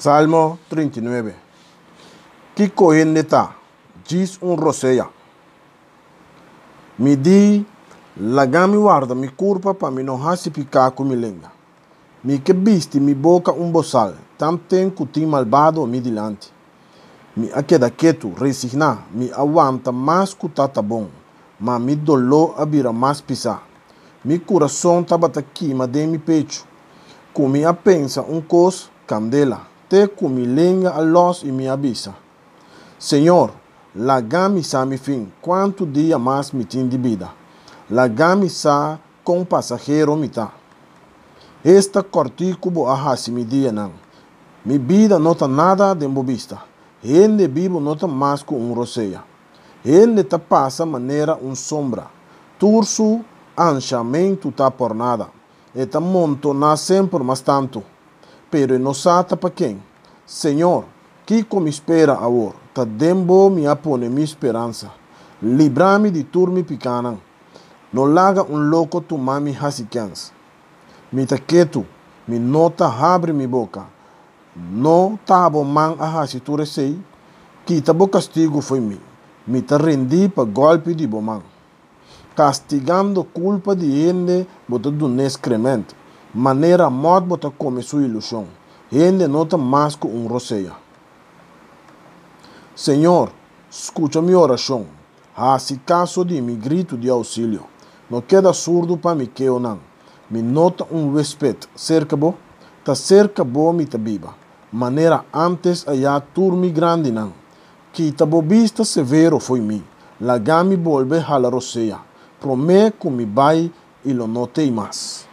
Salmo 39. Que correneta, diz roseia. Me di, lagami guarda mi curva para me não racipicar com mi lenga. Mi que viste mi boca bozal, tam tem cutim malvado mi dilante. Mi aqueda quieto, resignar, mi aguanta mais cutata bom, mas mi dolor abira mais pisar. Mi coração tabata quima de mi pecho, comi a pensa cos candela, te comi lenga a los e mi avisa. Senhor, lagami sa mi fim, quanto dia mais me tem de vida. Lagami sa com passageiro mi tá. Esta corticubo ahasi mi dia não. Mi vida não tá nada de bobista. Ele vivo não tá mais com roseia. Ele tá passa maneira sombra. Turso anchamento tá por nada. E tá montona sempre mais tanto. Pero não sata para quem? Senhor, que como espera agora? Tá dembo me apone mi esperança. Libra-me de turmi picanan. Não laga louco tu mami hasikians. Mi tá quieto, mi nota abre mi boca. No tabo man a hasiture sei, que tabo castigo foi mi. Mi tá rendi pa golpe de boman. Castigando culpa de ende bota do excremento. Maneira mod bota come sua ilusão. Ende nota mais com roseia. Senhor, escuta minha oração. Se caso de mi grito de auxílio. Não queda surdo para mi que ou não. Me nota respeito. Cerca bo, tá cerca bo mi tabiba. Maneira antes a turmi grande não. Que tabobista severo foi mi. Lagami volve hala roseia. Promê que me vai e lo notei mais.